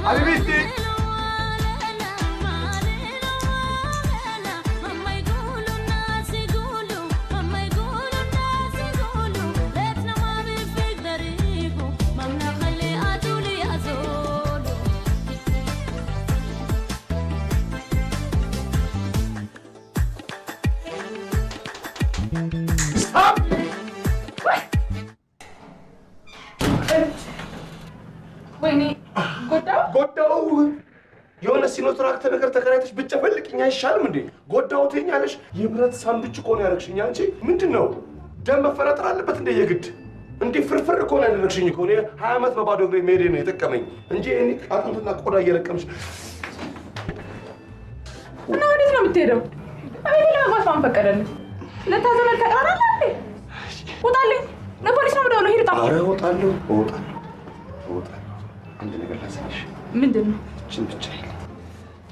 حبيبتي ويني ጎዳው የሆነ ሲኖትራክት ነገር ተከራይተሽ ብትፈልቅኝ አይሻልም እንዴ? ጎዳው ትኛለሽ። የብረት ሳንዱች እኮ ነው ያደረግሽኝ አንቺ። ምንድነው ደም መፈረጥር አለበት እንደ የግድ እንዴ? ፍርፍር እኮ ነው ያደረግሽኝ እኮ። እኔ 20 ዓመት በባዶ እግሬ መሄዴ ነው የጠቀመኝ እንጂ እኔ አጥንትና ቆዳ እየለቀምሽ እና ወዴት ነው የምትሄደው? አቤት ለማግባት ማን ፈቀደልህ? ለታዘበል ተቀራራለ እንዴ? ውጣልኝ። ለፖሊስ ነው ደውሎ ሂድ። ኧረ እወጣለሁ። አንድ ነገር ላሳይሽ። ምንድን ነው? እችን ብቻ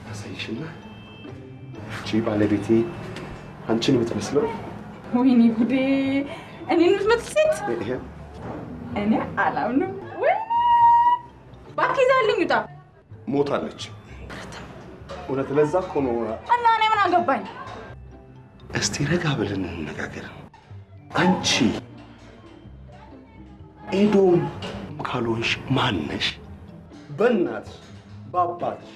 ላሳይሽና እቺ ባለቤቴ አንቺን የምትመስለው። ወይኔ ጉዴ! እኔን የምትመስል ሴት እኔ አላምንም። ወይ እባክህ ይዛልኝ ውጣ። ሞታለች። እውነት ለዛ እኮ ነው። እና እኔ ምን አገባኝ? እስቲ ረጋ ብለን እንነጋገር። አንቺ ኤዶም ካልሆንሽ ማን ነሽ? በእናትሽ በአባትሽ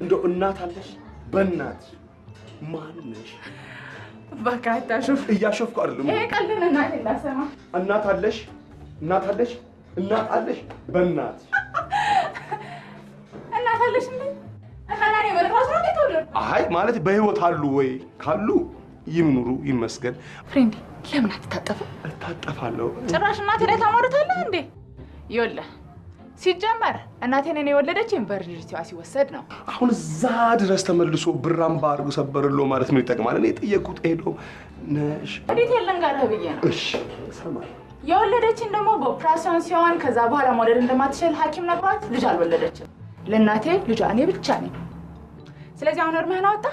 እንደው እናት አለሽ? በእናትሽ ማን ነሽ? እባክህ አታሾፍ። እያሾፍኩ አይደለም። ይሄ ቀልድ ነው። እናቴ እንዳሰማ እናት አለሽ? እናት አለሽ? በእናትሽ እናት አለሽ እንዴ? እናላ ነው በራሱ ነው ተወለደ። አይ ማለት በህይወት አሉ ወይ? ካሉ ይምኑሩ ይመስገን። ፍሬንድ ለምን አትታጠፍም? እታጠፋለሁ። ጭራሽ እናቴ ላይ ታማሩታለህ እንዴ? ይኸውልህ ሲጀመር እናቴን እኔ የወለደችኝ ቨርጂኒቲዋ ሲወሰድ ነው። አሁን እዛ ድረስ ተመልሶ ብራምባ አድርጎ ሰበርሎ ማለት ምን ይጠቅማል? እኔ ጠየቅኩት። ሄዶ ነሽ ወዴት የለን ጋር ብዬ ነው። እሺ ሰማይ የወለደችኝ ደግሞ በኦፕራሲዮን ሲሆን ከዛ በኋላ መውለድ እንደማትችል ሐኪም ነግሯት ልጅ አልወለደችም። ለእናቴ ልጇ እኔ ብቻ ነኝ። ስለዚህ አሁን እርምህን አወጣ።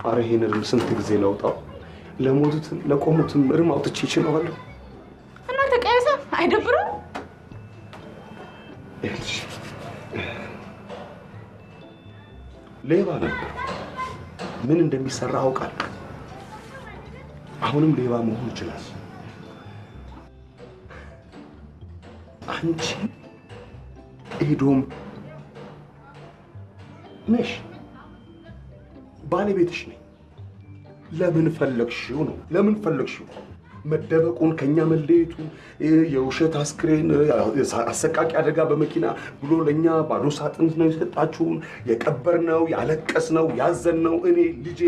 ኧረ ይሄን እርም ስንት ጊዜ ላውጣው? ለሞቱትም ለቆሙትም እርም አውጥቼ ይችላልው። እናንተ ቀይሰ አይደብርም? እሺ ሌባ ነበር። ምን እንደሚሰራ አውቃለሁ። አሁንም ሌባ መሆን ይችላል። አንቺ ኤዶም ነሽ። ባለቤትሽ ነኝ። ለምን ፈለግሽው ነው? ለምን ፈለግሽው? መደበቁን ከኛ መለየቱ የውሸት አስክሬን አሰቃቂ አደጋ በመኪና ብሎ ለኛ ባዶ ሳጥን ነው የሰጣችሁን። የቀበርነው ያለቀስነው ያዘንነው እኔ ልጄ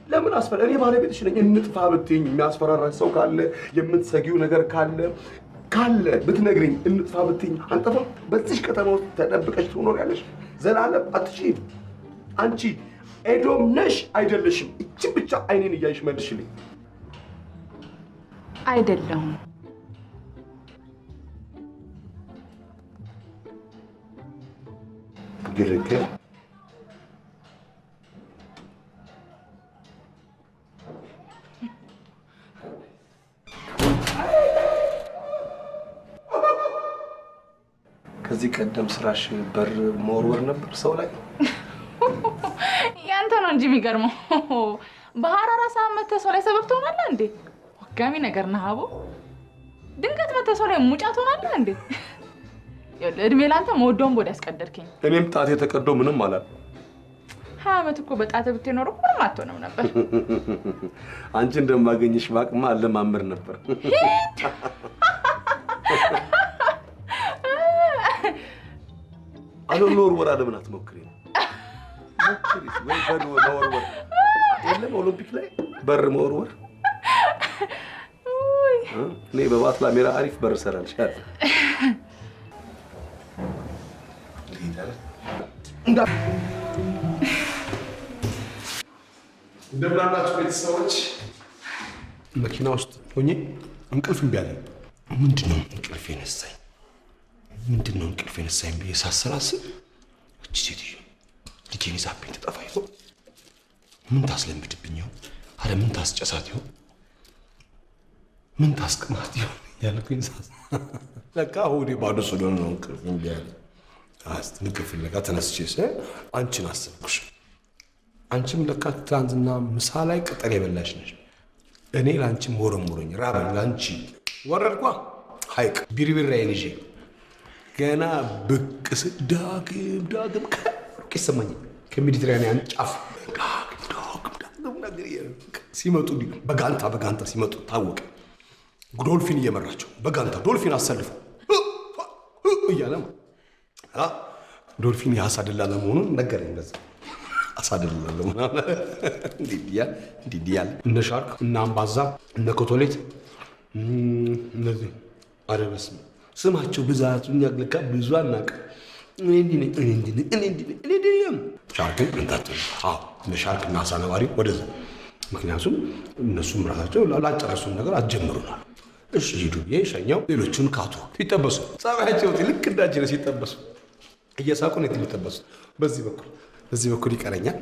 ለምን አስፈለ? እኔ ባለቤትሽ ነኝ። እንጥፋ ብትይኝ የሚያስፈራራሽ ሰው ካለ የምትሰጊው ነገር ካለ ብትነግሪኝ እንጥፋ ብትይኝ አንጠፋም። በዚህ ከተማ ውስጥ ተደብቀሽ ትኖሪያለሽ ዘላለም አትችይም። አንቺ ኤዶም ነሽ አይደለሽም? እቺ ብቻ አይኔን እያይሽ መልሽልኝ። አይደለሁም። ግርግር ከዚህ ቀደም ስራሽ በር መወርወር ነበር ሰው ላይ? ያንተ ነው እንጂ የሚገርመው። በሐራራ ሰዓት መተህ ሰው ላይ ሰበብ ትሆናለህ እንዴ? ወጋሚ ነገር ነህ አቦ። ድንገት መተህ ሰው ላይ ሙጫ ትሆናለህ እንዴ? እድሜ ላንተ መወደውን ቦድ ያስቀደድከኝ። እኔም ጣቴ ተቀዶ ምንም አላል። 20 ዓመት እኮ በጣት ብትኖር ምንም አትሆንም ነበር። አንቺ እንደማገኝሽ ባቅማ አለማመር ነበር። አሁን ወርወራ ለምን አትሞክሪም? ወይ በር መወርወር የለም ኦሎምፒክ ላይ በር መወርወር። እኔ በባትላ ሜራ አሪፍ በር ሰራልሻል። እንደምን አላችሁ ቤተሰቦች? መኪና ውስጥ ሆኜ እንቅልፍ እምቢ አለኝ። ምንድነው እንቅልፍ የነሳኝ ብዬ ሳሰላስብ እቺ ሴትዮ ልጄን ይዛብኝ ትጠፋ ይሆን? ምን ታስለምድብኝ ይሆን? አረ ምን ታስጨሳት ይሆን? ምን ታስቅማት ይሆን ያልኩኝ ለካ ሆዴ ባዶ ስለሆነ ነው እንቅልፍ እምቢ አለ። እንቅልፍ ፍለጋ ተነስቼ አንቺን አሰብኩሽ። አንቺም ለካ ትናንትና ምሳ ላይ ቅጠል የበላሽ ነሽ። እኔ ለአንቺ ሞረሞረኝ ራበኝ። ለአንቺ ወረድኳ ሐይቅ ቢርቢራዬን ይዤ ገና ብቅ ስል ዳግም ከሩቅ ይሰማኛል። ከሜዲትራኒያን ጫፍ ዳግም ነገር ሲመጡ በጋንታ ሲመጡ ታወቀ። ዶልፊን እየመራቸው በጋንታ ዶልፊን አሰልፈው እያለ ዶልፊን የአሳ ደላላ መሆኑን ነገረኝ። በዛ አሳ ደላላ ለመሆኑ እንዲህ ያለ እነ ሻርክ እነ አምባዛ እነ ኮቶሌት እነዚህ አረበስ ስማቸው ብዛቱ እኛ ለካ ብዙ አናውቅም። እኔ ሻርክን እንታተል እነ ሻርክ እና አሳ ነባሪ ወደዛ። ምክንያቱም እነሱም ራሳቸው ላጨረሱን ነገር አትጀምሩናል። እሺ ሂዱ ሸኛው። ሌሎቹን ካቱ ሲጠበሱ ጸባያቸው ልክ እንዳጅነ ሲጠበሱ እየሳቁ ነው የሚጠበሱ። በዚህ በኩል ይቀረኛል፣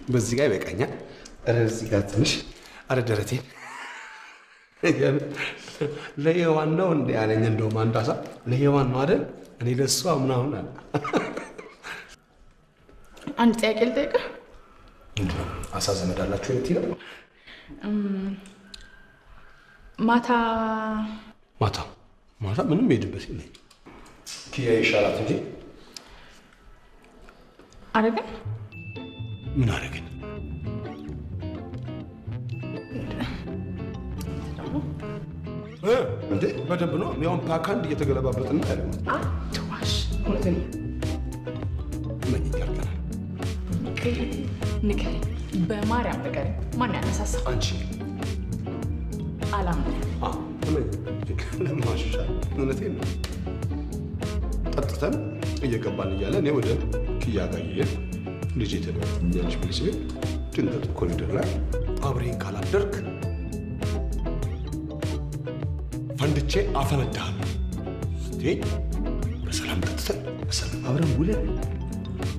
በዚህ ጋር ይበቃኛል። እዚህ ጋር ትንሽ ደረቴን ለየዋን ነው እንደ ያለኝ። እንደውም አንድ አሳ ለየዋን ነው አይደል? እኔ ለእሷ ምናምን አለ። አንድ ጥያቄ ልጠይቅህ። አሳ ዘመድ አላችሁ የት ይለው? ማታ ምንም ሄድበት የለኝም። ኪያ ይሻላት እንጂ አረግን። ምን አረግን? እንዴ በደንብ ነው። ያውን ፓካንድ እየተገለባበጥና ያለ ትዋሽ እውነትን ምን ይያርገናል? ንገረኝ፣ በማርያም ንገረኝ። ማን ያነሳሳ? አንቺ አላምንም። ለማሻሻል እውነቴን ነው። ጠጥተን እየገባን እያለ እኔ ወደ ኪያ ጋር እየሄድኩ ልጄ ተደኛለች ብል ሲል ድንገት ኮሪደር ላይ አብሬን ካላደርክ ፈንድቼ አፈነዳለሁ ስትይኝ በሰላም ጠጥተን በሰላም አብረን ውለን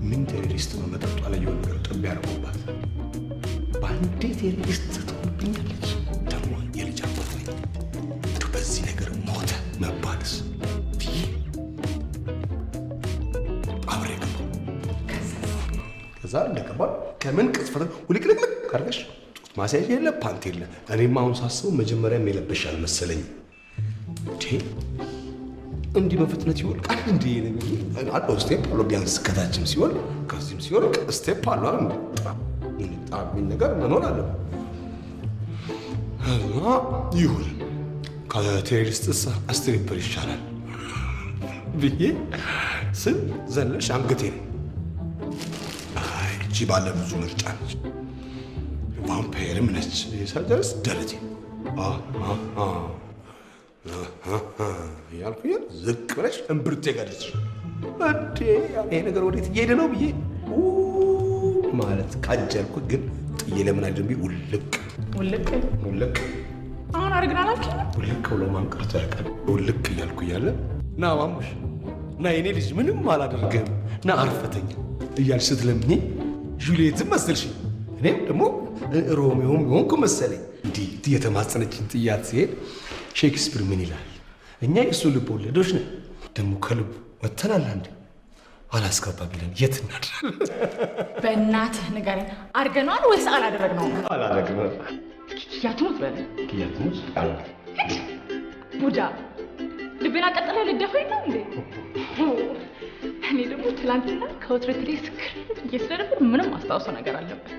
ምን ቴሮሪስት በመጠጧ ላይ የሆነ ነገር ጠብ ያደረጉባት በአንዴ ቴሮሪስት ትሆንብኛለች። ደግሞ የልጅ አባት ነኝ። በዚህ ነገር ሞተ መባልስ ብዬ አብሬ ገባሁ። ከዛ እንደገባን ከምን ቅጽፈት ውልቅልቅልቅ ካርገሽ ጡት ማስያዥ የለ ፓንት የለ። እኔም አሁን ሳስበው መጀመሪያም የለበሽ አልመሰለኝ። እንዲህ በፍጥነት ይወልቃል እንዴ? አለው ስቴፕ አለው። ቢያንስ ከታችም ሲወልቅ ከዚህም ሲወልቅ ስቴፕ አለው። ጣሚን ነገር መኖር አለ። ይሁን ከቴሮሪስትስ ስትሪፐር ይሻላል ብዬ ስል ዘለሽ አንገቴ ነው። እቺ ባለ ብዙ ምርጫ ነች፣ ቫምፓየርም ነች። ሳደርስ ደረቴ ያልኩኝ ዝቅ ብለሽ እምብርቴ ጋር ደረስሽ። ይሄ ነገር ወዴት እየሄደ ነው ብዬ ማለት ካጀልኩት፣ ግን ጥዬ ለምን አይደለም ብዬ ውልቅ አሁን አድርግን አላልከኝ? ውልቅ ብሎ ማንቀርቶ ያውቃል። ውልቅ እያልኩ እያለ ና ማሙሽ ና የኔ ልጅ ምንም አላደርግህም ና አርፈተኛ እያልሽ ስትለምኝ ጁልየትም መሰልሽኝ። እኔም ደግሞ ሮሚዮም የሆንኩ መሰለኝ። እንዲህ የተማጸነችን ጥያት ሲሄድ ሼክስፒር ምን ይላል? እኛ የእሱ ልብ ወለዶች ነን። ደግሞ ከልቡ ወተናል። አንድ አላስገባ ቢለን የት እናድራለን? በእናትህ ንገረኝ፣ አድርገነዋል ወይስ አላደረግነውም? አላደረግነውም። ኪያትሙት በለ ኪያትሙት ቡዳ ልቤን አቀጥለህ ልደፈኝ ነው እንዴ? እኔ ደግሞ ትላንትና ከወትሮ ትሬ ስክር እየስለነበር ምንም አስታውሰው ነገር አለበት።